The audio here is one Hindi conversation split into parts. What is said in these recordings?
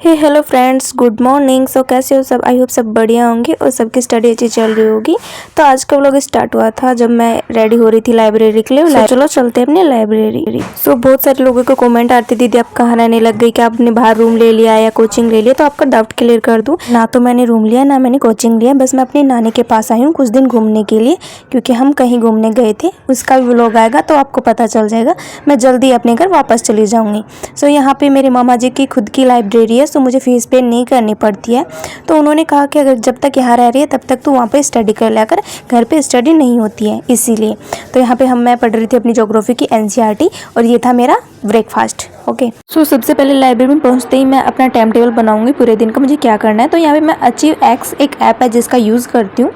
हे हेलो फ्रेंड्स, गुड मॉर्निंग। सो कैसे हो सब? आई होप सब बढ़िया होंगे और सबकी स्टडी अच्छी चल रही होगी। तो आज का व्लॉग स्टार्ट हुआ था जब मैं रेडी हो रही थी लाइब्रेरी के लिए। चलो चलते हैं अपने लाइब्रेरी। सो बहुत सारे लोगों को कमेंट आती, दीदी आप कहाँ रहने लग गई, कि आपने बाहर रूम ले लिया या कोचिंग ले लिया। तो आपका डाउट क्लियर कर दूँ, ना तो मैंने रूम लिया ना मैंने कोचिंग लिया, बस मैं अपनी नानी के पास आई हूँ कुछ दिन घूमने के लिए, क्योंकि हम कहीं घूमने गए थे। उसका भी व्लॉग आएगा तो आपको पता चल जाएगा। मैं जल्दी अपने घर वापस चली जाऊँगी। सो यहाँ पे मेरे मामा जी की खुद की लाइब्रेरी है, सो मुझे फीस पे नहीं करनी पड़ती है। तो उन्होंने कहा कि अगर जब तक यहाँ रह रही है तब तक तो वहाँ पे स्टडी कर लिया कर, घर पे स्टडी नहीं होती है इसीलिए। तो यहाँ पे मैं पढ़ रही थी अपनी ज्योग्राफी की एनसीईआरटी और ये था मेरा ब्रेकफास्ट। ओके। सो सबसे पहले लाइब्रेरी में पहुँचते ही मैं अपना टाइम टेबल बनाऊंगी पूरे दिन का, मुझे क्या करना है। तो यहाँ पे मैं अचीव एक्स एक ऐप है जिसका यूज़ करती हूँ।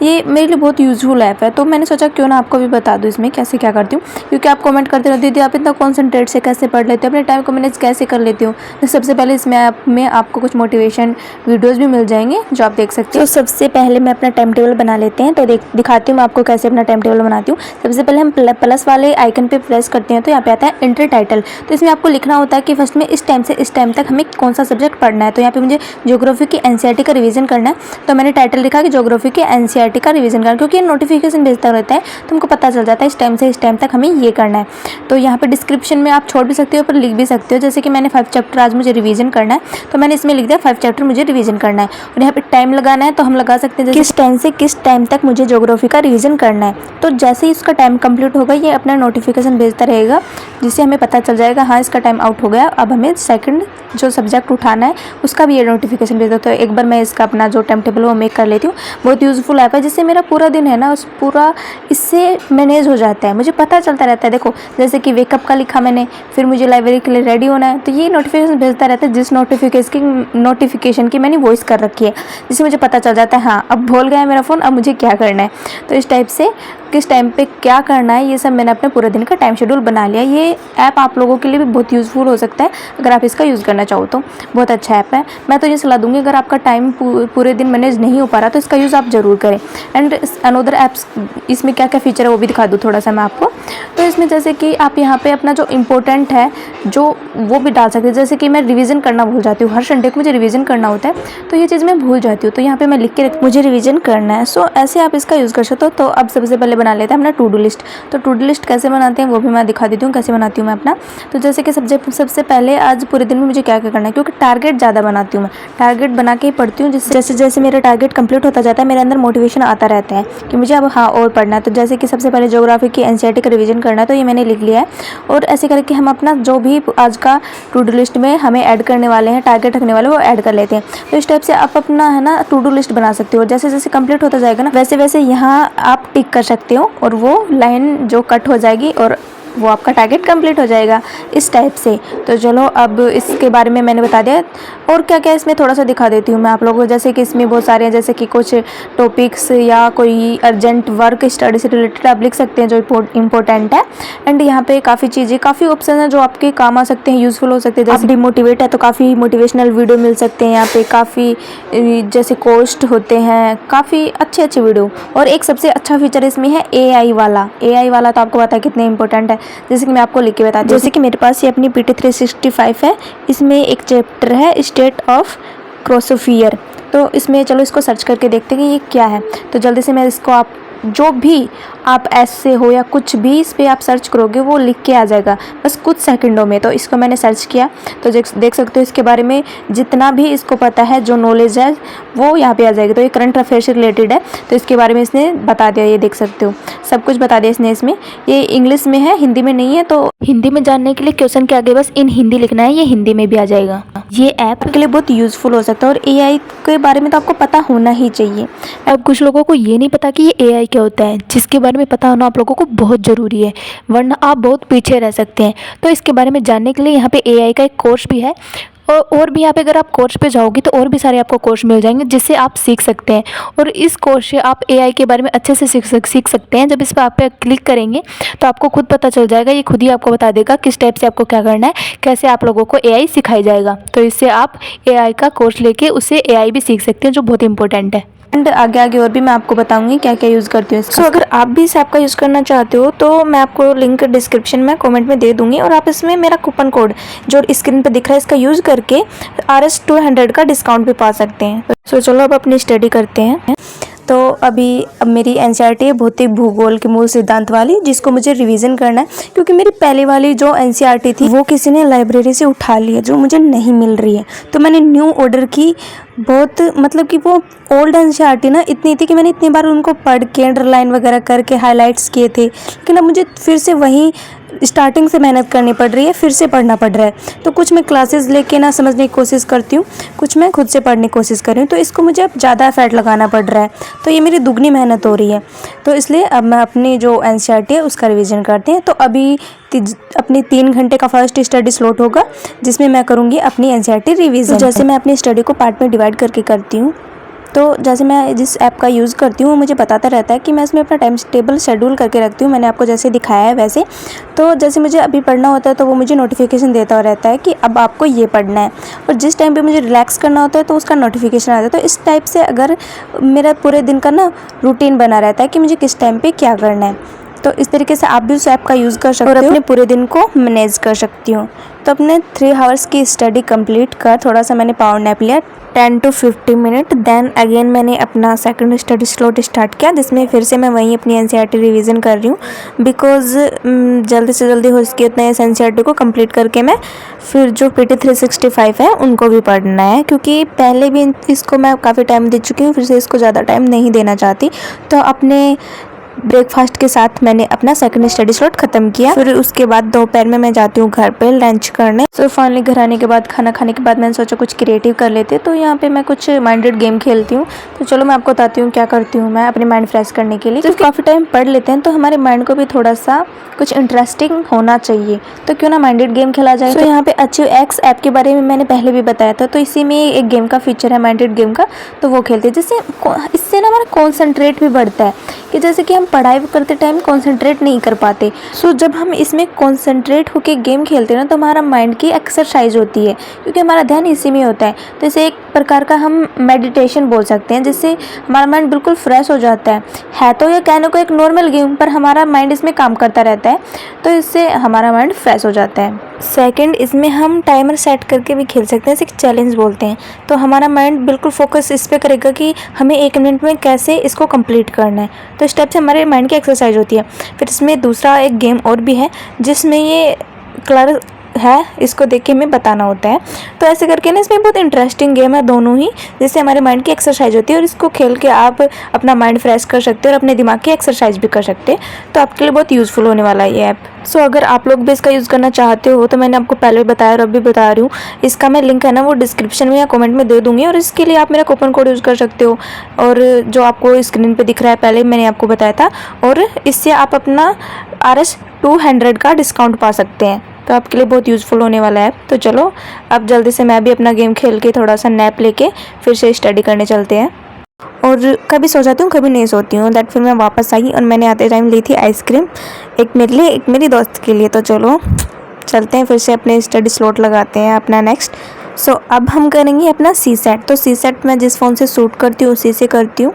ये मेरे लिए बहुत यूजफुल ऐप है, तो मैंने सोचा क्यों ना आपको भी बता दूँ इसमें कैसे क्या करती हूँ, क्योंकि आप कमेंट करते रहते दीदी आप इतना कॉन्सेंट्रेट से कैसे पढ़ लेते हो, अपने टाइम को मैनेज कैसे कर लेती हूँ। तो सबसे पहले इसमें ऐप में आपको कुछ मोटिवेशन वीडियोस भी मिल जाएंगे जो आप देख सकते हो। तो सबसे पहले मैं अपना टाइम टेबल बना लेते हैं। तो दिखाती हूँ मैं आपको कैसे अपना टाइम टेबल बनाती हूँ। सबसे पहले हम प्लस वाले आइकन पे प्रेस करते हैं तो यहाँ पे आता है एंटर टाइटल। तो इसमें आपको लिखना होता है कि फर्स्ट में इस टाइम से इस टाइम तक हमें कौन सा सब्जेक्ट पढ़ना है। तो यहाँ पे मुझे ज्योग्राफी की एनसीईआरटी का रिवीजन करना है, तो मैंने टाइटल लिखा कि ज्योग्राफी की एनसीईआरटी का रिवीजन करना, क्योंकि नोटिफिकेशन भेजता रहता है तो हमको पता चल जाता है इस टाइम से इस टाइम तक हमें ये करना है। तो यहाँ पे डिस्क्रिप्शन में आप छोड़ भी सकते हो पर लिख भी सकते हो, जैसे कि मैंने 5 चैप्टर आज मुझे रिवीजन करना है तो मैंने इसमें लिख दिया 5 चैप्टर मुझे रिवीजन करना है। और यहाँ पे टाइम लगाना है तो हम लगा सकते हैं किस टाइम से किस टाइम तक मुझे ज्योग्राफी का रिवीजन करना है। तो जैसे ही उसका टाइम कंप्लीट होगा ये अपना नोटिफिकेशन भेजता रहेगा, जिससे हमें पता चल जाएगा हाँ इसका टाइम आउट हो गया, अब हमें सेकंड जो सब्जेक्ट उठाना है उसका भी ये नोटिफिकेशन भेजता है। तो एक बार मैं इसका अपना जो टाइम टेबल वो मेक कर लेती हूँ। बहुत यूजफुल ऐप है, जिससे मेरा पूरा दिन है ना उस पूरा इससे मैनेज हो जाता है, मुझे पता चलता रहता है। देखो जैसे कि वेकअप का लिखा मैंने, फिर मुझे लाइब्रेरी के लिए रेडी होना है तो ये नोटिफिकेशन भेजता रहता है, जिस नोटिफिकेशन की मैंने वॉइस कर रखी है, जिससे मुझे पता चल जाता है हाँ अब भूल गया मेरा फ़ोन, अब मुझे क्या करना है। तो इस टाइप से किस टाइम पे क्या करना है ये सब मैंने अपने पूरे दिन का टाइम शेड्यूल बना लिया। ये ऐप आप लोगों के लिए भी बहुत यूज़फुल हो सकता है अगर आप इसका यूज़ करना चाहो तो। बहुत अच्छा ऐप है, मैं तो ये सलाह दूंगी अगर आपका टाइम पूरे दिन मैनेज नहीं हो पा रहा तो इसका यूज़ आप ज़रूर करें। एंड अनदर ऐप्स इसमें क्या क्या फीचर है वो भी दिखा दूँ थोड़ा सा मैं आपको। तो इसमें जैसे कि आप यहाँ पे अपना जो इम्पोर्टेंट है जो वो भी डाल सकते हैं, जैसे कि मैं रिवीजन करना भूल जाती हूँ, हर संडे को मुझे रिवीजन करना होता है तो ये चीज़ मैं भूल जाती हूँ, तो यहाँ पे मैं लिख के मुझे रिवीजन करना है। सो ऐसे आप इसका यूज़ कर सकते हो। तो अब सबसे पहले बना लेते हैं अपना टू डू लिस्ट। तो टू डू लिस्ट कैसे बनाते हैं वो भी मैं दिखा देती हूँ कैसे बनाती हूँ मैं अपना। तो जैसे कि सबसे पहले आज पूरे दिन में मुझे क्या क्या करना है, क्योंकि टारगेट ज़्यादा बनाती हूँ मैं, टारगेट बना के ही पढ़ती हूँ। जैसे जैसे मेरा टारगेट कंप्लीट होता जाता है मेरे अंदर मोटिवेशन आता रहता है कि मुझे अब हाँ और पढ़ना है। तो जैसे कि सबसे पहले ज्योग्राफी की एनसीईआरटी का रिवीजन करना है तो ये मैंने लिख लिया है। और ऐसे करके हम अपना जो भी आज का टू डू लिस्ट में हमें ऐड करने वाले हैं, टारगेट रखने वाले वो ऐड कर लेते हैं। तो इस टाइप से आप अपना है ना टू डू लिस्ट बना सकते हो। जैसे जैसे कंप्लीट होता जाएगा ना वैसे वैसे यहाँ आप टिक कर सकते हो और वो लाइन जो कट हो जाएगी और वो आपका टारगेट कंप्लीट हो जाएगा इस टाइप से। तो चलो अब इसके बारे में मैंने बता दिया। और क्या क्या इसमें थोड़ा सा दिखा देती हूँ मैं आप लोगों को। जैसे कि इसमें बहुत सारे हैं, जैसे कि कुछ टॉपिक्स या कोई अर्जेंट वर्क स्टडी से रिलेटेड आप लिख सकते हैं जो इम्पोर्टेंट है। एंड यहाँ पे काफ़ी चीज़ें काफ़ी ऑप्शन है जो आपके काम आ सकते हैं, यूज़फुल हो सकते हैं। जैसे डिमोटिवेट है तो काफ़ी मोटिवेशनल वीडियो मिल सकते हैं यहाँ पे, काफ़ी जैसे कोस्ट होते हैं, काफ़ी अच्छे अच्छे वीडियो। और एक सबसे अच्छा फीचर इसमें है AI वाला तो आपको पता है कितने इंपॉर्टेंट है। जैसे कि मैं आपको लिख के बताती हूँ, जैसे कि मेरे पास ये अपनी PT 365 है, इसमें एक चैप्टर है स्टेट ऑफ क्रोसोफियर। तो इसमें चलो इसको सर्च करके देखते हैं कि ये क्या है। तो जल्दी से मैं इसको आप जो भी आप ऐसे हो या कुछ भी इस पर आप सर्च करोगे वो लिख के आ जाएगा बस कुछ सेकंडों में। तो इसको मैंने सर्च किया तो देख सकते हो इसके बारे में जितना भी इसको पता है जो नॉलेज है वो यहाँ पे आ जाएगी। तो ये करंट अफेयर से रिलेटेड है तो इसके बारे में इसने बता दिया, ये देख सकते हो सब कुछ बता दिया इसने। इसमें ये इंग्लिश में है, हिंदी में नहीं है, तो हिंदी में जानने के लिए क्वेश्चन के आगे बस इन हिंदी लिखना है, ये हिंदी में भी आ जाएगा। ये ऐप के लिए बहुत यूज़फुल हो सकता है। और AI के बारे में तो आपको पता होना ही चाहिए। अब कुछ लोगों को ये नहीं पता कि ये AI क्या होता है, जिसके बारे में पता होना आप लोगों को बहुत ज़रूरी है, वरना आप बहुत पीछे रह सकते हैं। तो इसके बारे में जानने के लिए यहाँ पे AI का एक कोर्स भी है। और भी यहाँ पे अगर आप कोर्स पे जाओगे तो और भी सारे आपको कोर्स मिल जाएंगे जिससे आप सीख सकते हैं। और इस कोर्स से आप AI के बारे में अच्छे से सीख सकते हैं। जब इस पर आप पे क्लिक करेंगे तो आपको खुद पता चल जाएगा, ये खुद ही आपको बता देगा किस टाइप से आपको क्या करना है, कैसे आप लोगों को AI सिखाई जाएगा। तो इससे आप AI का कोर्स लेके उससे AI भी सीख सकते हैं, जो बहुत इंपॉर्टेंट है। एंड आगे आगे और भी मैं आपको बताऊंगी क्या क्या यूज़ करती हूँ। सो अगर आप भी इस ऐप का यूज़ करना चाहते हो तो मैं आपको लिंक डिस्क्रिप्शन में कमेंट में दे दूंगी, और आप इसमें मेरा कूपन कोड जो स्क्रीन पे दिख रहा है इसका यूज़ करके करके RS 200 का डिस्काउंट भी पा सकते हैं। सो चलो अब अपनी स्टडी करते हैं। तो अब मेरी NCERT है भौतिक भूगोल के मूल सिद्धांत वाली, जिसको मुझे रिवीजन करना है क्योंकि मेरी पहले वाली जो NCERT थी वो किसी ने लाइब्रेरी से उठा ली है, जो मुझे नहीं मिल रही है। तो मैंने न्यू ऑर्डर की। बहुत मतलब कि वो ओल्ड NCERT ना इतनी थी कि मैंने इतनी बार उनको पढ़ के अंडरलाइन वगैरह करके हाईलाइट्स किए थे, लेकिन अब मुझे फिर से वही स्टार्टिंग से मेहनत करनी पड़ रही है, फिर से पढ़ना पड़ रहा है। तो कुछ मैं क्लासेस लेके ना समझने की कोशिश करती हूँ, कुछ मैं खुद से पढ़ने की कोशिश कर रही हूँ, तो इसको मुझे अब ज़्यादा एफर्ट लगाना पड़ रहा है। तो ये मेरी दुगनी मेहनत हो रही है। तो इसलिए अब मैं अपनी जो NCERT है उसका रिवीजन करते हैं। तो अभी अपनी 3 घंटे का फर्स्ट स्टडी स्लॉट होगा, जिसमें मैं करूँगी अपनी NCERT रिवीजन। तो जैसे मैं अपनी स्टडी को पार्ट में डिवाइड करके करती हूँ, तो जैसे मैं जिस ऐप का यूज़ करती हूँ वो मुझे बताता रहता है कि मैं इसमें अपना टाइम टेबल शेड्यूल करके रखती हूँ, मैंने आपको जैसे दिखाया है वैसे। तो जैसे मुझे अभी पढ़ना होता है तो वो मुझे नोटिफिकेशन देता रहता है कि अब आपको ये पढ़ना है, और जिस टाइम पे मुझे रिलैक्स करना होता है तो उसका नोटिफिकेशन आता है। तो इस टाइप से अगर मेरा पूरे दिन का ना रूटीन बना रहता है कि मुझे किस टाइम पर क्या करना है, तो इस तरीके से आप भी उस ऐप का यूज़ कर सकते हो और अपने पूरे दिन को मैनेज कर सकती हो। तो अपने 3 आवर्स की स्टडी कंप्लीट कर थोड़ा सा मैंने पावर नैप लिया 10 to 15 मिनट। देन अगेन मैंने अपना सेकंड स्टडी स्लॉट स्टार्ट किया, जिसमें फिर से मैं वहीं अपनी NCERT रिवीजन कर रही हूँ, बिकॉज़ जल्दी से जल्दी हो सके उतना इस NCERT को कंप्लीट करके मैं फिर जो PT 365 है उनको भी पढ़ना है, क्योंकि पहले भी इसको मैं काफ़ी टाइम दे चुकी हूँ, फिर से इसको ज़्यादा टाइम नहीं देना चाहती। तो अपने ब्रेकफास्ट के साथ मैंने अपना सेकंड स्टडी स्लॉट ख़त्म किया। फिर उसके बाद दोपहर में मैं जाती हूँ घर पे लंच करने। तो फाइनली घर आने के बाद खाना खाने के बाद मैंने सोचा कुछ क्रिएटिव कर लेते, तो यहाँ पे मैं कुछ माइंडेड गेम खेलती हूँ। तो चलो मैं आपको बताती हूँ क्या करती हूँ मैं अपने माइंड फ्रेश करने के लिए। तो काफ़ी टाइम पढ़ लेते हैं तो हमारे माइंड को भी थोड़ा सा कुछ इंटरेस्टिंग होना चाहिए, तो क्यों ना माइंडेड गेम खेला जाए। तो यहाँ पे AchieveX ऐप के बारे में मैंने पहले भी बताया था, तो इसी में एक गेम का फीचर है माइंडेड गेम का, तो वो खेलते हैं। जिससे इससे ना हमारा कॉन्सेंट्रेट भी बढ़ता है, कि जैसे कि हम पढ़ाई करते टाइम कंसंट्रेट नहीं कर पाते। सो जब हम इसमें कंसंट्रेट होके गेम खेलते हैं ना, तो हमारा माइंड की एक्सरसाइज होती है, क्योंकि हमारा ध्यान इसी में होता है। तो इसे एक प्रकार का हम मेडिटेशन बोल सकते हैं, जिससे हमारा माइंड बिल्कुल फ्रेश हो जाता है। तो ये कहने को एक नॉर्मल गेम, पर हमारा माइंड इसमें काम करता रहता है, तो इससे हमारा माइंड फ्रेश हो जाता है। सेकंड, इसमें हम टाइमर सेट करके भी खेल सकते हैं, इसे चैलेंज बोलते हैं। तो हमारा माइंड बिल्कुल फोकस इस पर करेगा कि हमें 1 मिनट में कैसे इसको कंप्लीट करना है। तो इस टाइप से हमारे माइंड की एक्सरसाइज होती है। फिर इसमें दूसरा एक गेम और भी है, जिसमें ये कलर है, इसको देख के हमें बताना होता है। तो ऐसे करके ना इसमें बहुत इंटरेस्टिंग गेम है दोनों ही, जिससे हमारे माइंड की एक्सरसाइज होती है, और इसको खेल के आप अपना माइंड फ्रेश कर सकते हो और अपने दिमाग की एक्सरसाइज भी कर सकते हैं। तो आपके लिए बहुत यूज़फुल होने वाला है ये ऐप। सो अगर आप लोग भी इसका यूज़ करना चाहते हो, तो मैंने आपको पहले बताया और अब भी बता रही हूँ, इसका मैं लिंक है ना वो डिस्क्रिप्शन में या कमेंट में दे दूँगी, और इसके लिए आप मेरा कूपन कोड यूज़ कर सकते हो, और जो आपको स्क्रीन पर दिख रहा है पहले मैंने आपको बताया था, और इससे आप अपना RS 200 का डिस्काउंट पा सकते हैं। तो आपके लिए बहुत यूज़फुल होने वाला है। तो चलो अब जल्दी से मैं भी अपना गेम खेल के थोड़ा सा नैप लेके फिर से स्टडी करने चलते हैं। और कभी सो जाती हूँ, कभी नहीं सोती हूँ। दैट फिर मैं वापस आई और मैंने आते टाइम ली थी आइसक्रीम, एक मेरे लिए एक मेरी दोस्त के लिए। तो चलो चलते हैं, फिर से अपने स्टडी स्लॉट लगाते हैं अपना नेक्स्ट। सो अब हम करेंगे अपना CSAT। तो CSAT मैं जिस फ़ोन से शूट करती हूँ उसी से करती हूँ।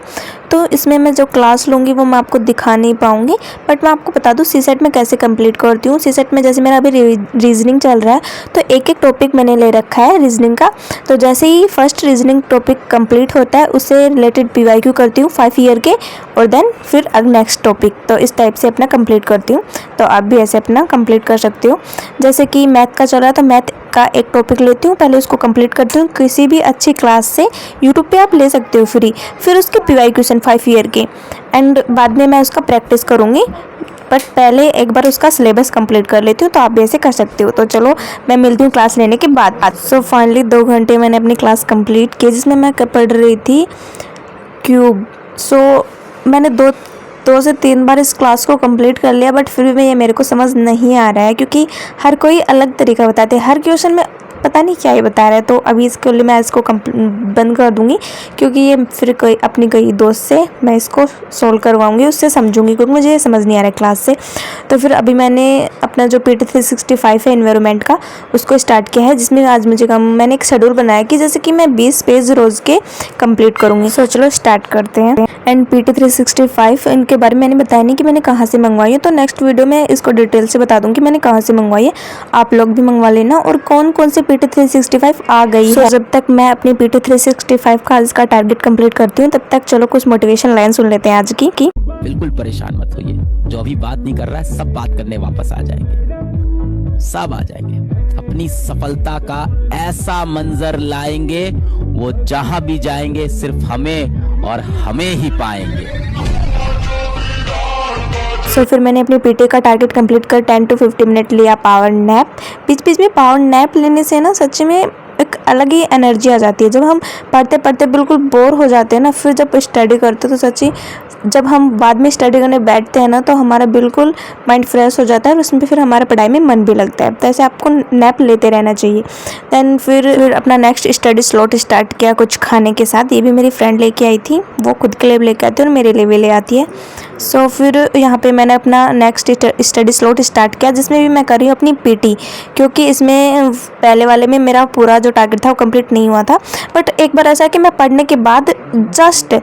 तो इसमें मैं जो क्लास लूँगी वो मैं आपको दिखा नहीं पाऊँगी, बट मैं आपको बता दूँ CSAT में कैसे कंप्लीट करती हूँ। CSAT में जैसे मेरा अभी रीजनिंग चल रहा है, तो एक एक टॉपिक मैंने ले रखा है रीजनिंग का। तो जैसे ही फर्स्ट रीजनिंग टॉपिक कंप्लीट होता है, उससे रिलेटेड PYQ करती हूँ 5 ईयर के, और देन फिर नेक्स्ट टॉपिक। तो इस टाइप से अपना कंप्लीट करती हूँ। तो आप भी ऐसे अपना कंप्लीट कर सकते हो। जैसे कि मैथ का चल रहा है, तो मैथ का एक टॉपिक लेती हूँ, पहले उसको कंप्लीट करती हूँ किसी भी अच्छी क्लास से, यूट्यूब पे आप ले सकते हो फ्री। फिर उसके PYQ क्वेश्चन 5 ईयर के, एंड बाद में मैं उसका प्रैक्टिस करूँगी, बट पहले एक बार उसका सिलेबस कंप्लीट कर लेती हूँ। तो आप भी ऐसे कर सकते हो। तो चलो मैं मिलती हूँ क्लास लेने के बाद। सो फाइनली 2 घंटे मैंने अपनी क्लास कंप्लीट की, जिसमें मैं पढ़ रही थी क्यूब। सो मैंने दो से 3 बार इस क्लास को कंप्लीट कर लिया, बट फिर भी ये मेरे को समझ नहीं आ रहा है, क्योंकि हर कोई अलग तरीका बताते हैं। हर क्वेश्चन में पता नहीं क्या ही बता रहा है। तो अभी इसके लिए मैं इसको बंद कर दूंगी, क्योंकि ये फिर अपनी कई दोस्त से मैं इसको सोल्व करवाऊंगी, उससे समझूंगी, क्योंकि मुझे ये समझ नहीं आ रहा है क्लास से। तो फिर अभी मैंने अपना जो PT 365 है एनवायरनमेंट का, उसको स्टार्ट किया है, जिसमें आज मुझे मैंने एक शेड्यूल बनाया कि जैसे कि मैं 20 पेज रोज़ के कंप्लीट करूँगी। सो चलो स्टार्ट करते हैं। एंड PT 365 इनके बारे में मैंने बताया नहीं कि मैंने कहाँ से मंगवाई है, तो नेक्स्ट वीडियो में इसको डिटेल से बता दूँगी मैंने कहाँ से मंगवाई है। आप लोग भी मंगवा लेना, और कौन कौन से PT 365 आ गई है। जब तक मैं अपनी PT 365 का आज का टारगेट कंप्लीट करती हूँ, तब तक चलो कुछ मोटिवेशन लाइन सुन लेते हैं आज की। बिल्कुल परेशान मत होइए, जो अभी बात नहीं कर रहा है सब बात करने वापस आ जाएंगे, सब आ जाएंगे। अपनी सफलता का ऐसा मंजर लाएंगे, वो जहां भी जाएंगे सिर्फ हमें और हमें ही पाएंगे। सो फिर मैंने अपनी PT का टारगेट कंप्लीट कर 10 to 15 मिनट लिया पावर नैप। बीच बीच में पावर नैप लेने से ना सच में एक अलग ही एनर्जी आ जाती है। जब हम पढ़ते पढ़ते बिल्कुल बोर हो जाते हैं ना, फिर जब स्टडी करते तो सच्ची जब हम बाद में स्टडी करने बैठते हैं ना, तो हमारा बिल्कुल माइंड फ्रेश हो जाता है और उसमें फिर हमारा पढ़ाई में मन भी लगता है। तो ऐसे आपको नैप लेते रहना चाहिए। दैन फिर अपना नेक्स्ट स्टडी स्लॉट स्टार्ट किया कुछ खाने के साथ। ये भी मेरी फ्रेंड लेके आई थी, वो खुद के लिए लेके आती है और मेरे लिए भी ले आती है। सो फिर यहाँ पे मैंने अपना नेक्स्ट स्टडी स्लॉट स्टार्ट किया, जिसमें भी मैं कर रही हूँ अपनी PT, क्योंकि इसमें पहले वाले में मेरा पूरा जो टारगेट था वो कंप्लीट नहीं हुआ था। बट एक बार ऐसा कि मैं पढ़ने के बाद जस्ट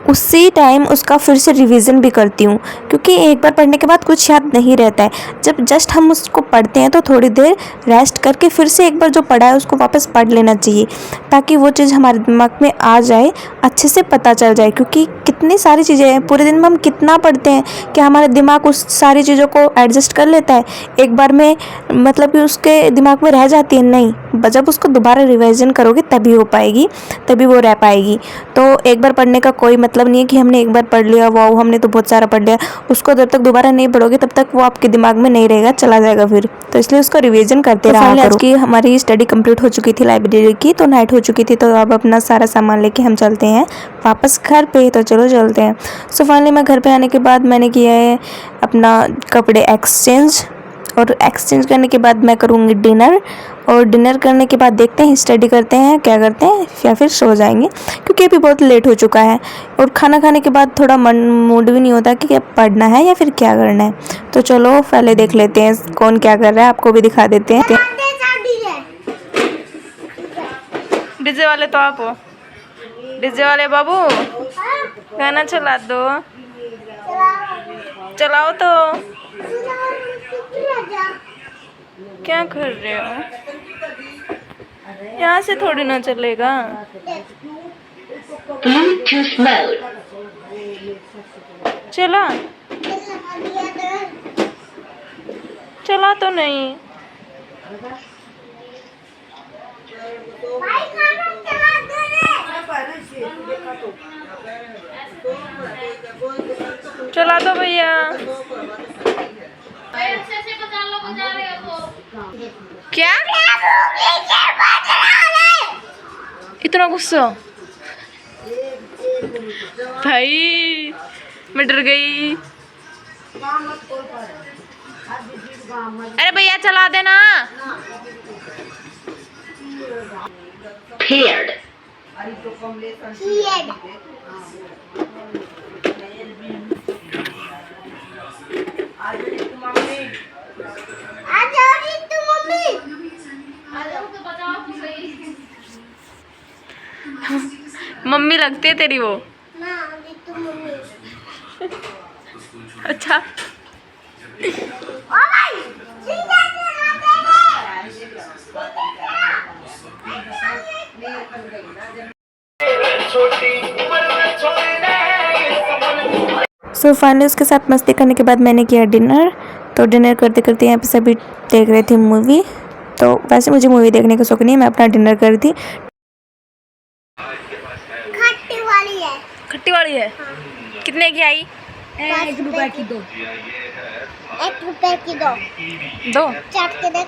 उसी टाइम उसका फिर से रिवीजन भी करती हूँ, क्योंकि एक बार पढ़ने के बाद कुछ याद नहीं रहता है। जब जस्ट हम उसको पढ़ते हैं तो थोड़ी देर रेस्ट करके फिर से एक बार जो पढ़ा है उसको वापस पढ़ लेना चाहिए, ताकि वो चीज़ हमारे दिमाग में आ जाए, अच्छे से पता चल जाए। क्योंकि कितनी सारी चीज़ें हैं, पूरे दिन में हम कितना पढ़ते हैं कि हमारा दिमाग उस सारी चीज़ों को एडजस्ट कर लेता है एक बार में, मतलब कि उसके दिमाग में रह जाती है नहीं। जब उसको दोबारा रिवीजन करोगे तभी हो पाएगी, तभी वो रह पाएगी। तो एक बार पढ़ने का कोई मतलब नहीं है कि हमने एक बार पढ़ लिया, वाओ हमने तो बहुत सारा पढ़ लिया। उसको जब तक दोबारा नहीं पढ़ोगे तब तक वो आपके दिमाग में नहीं रहेगा, चला जाएगा फिर। तो इसलिए उसको रिवीजन करते रहा करो। आज की हमारी स्टडी कंप्लीट हो चुकी थी लाइब्रेरी की, तो नाइट हो चुकी थी, तो अब अपना सारा सामान लेके हम चलते हैं वापस घर पे। तो चलो चलते हैं। सो फाइनली मैं घर पे आने के बाद मैंने किया है अपना कपड़े एक्सचेंज, और एक्सचेंज करने के बाद मैं करूँगी डिनर, और डिनर करने के बाद देखते हैं स्टडी करते हैं क्या करते हैं, या फिर सो जाएंगे क्योंकि अभी बहुत लेट हो चुका है। और खाना खाने के बाद थोड़ा मूड भी नहीं होता कि क्या पढ़ना है या फिर क्या करना है। तो चलो पहले देख लेते हैं कौन क्या कर रहा है, आपको भी दिखा देते हैं। डीजे वाले तो आप हो, डीजे वाले बाबू गाना चला दो, चलाओ तो। क्या कर रहे हो, यहाँ से थोड़ी ना चलेगा। चला चला तो नहीं। चला दो भैया। क्या इतना गुस्सा भाई, मैं डर गई। अरे भैया चला देना। मम्मी लगती है तेरी वो। अच्छा सो फाइनली उसके साथ मस्ती करने के बाद मैंने किया डिनर। तो डिनर करते करते यहाँ पे सभी देख रहे थे मूवी। तो वैसे मुझे मूवी देखने का शौक नहीं है, मैं अपना डिनर कर रही थी। खट्टी वाली है। हाँ। कितने की आई? 1 रुपए की दो। 1 रुपए की दो। चाट के देख।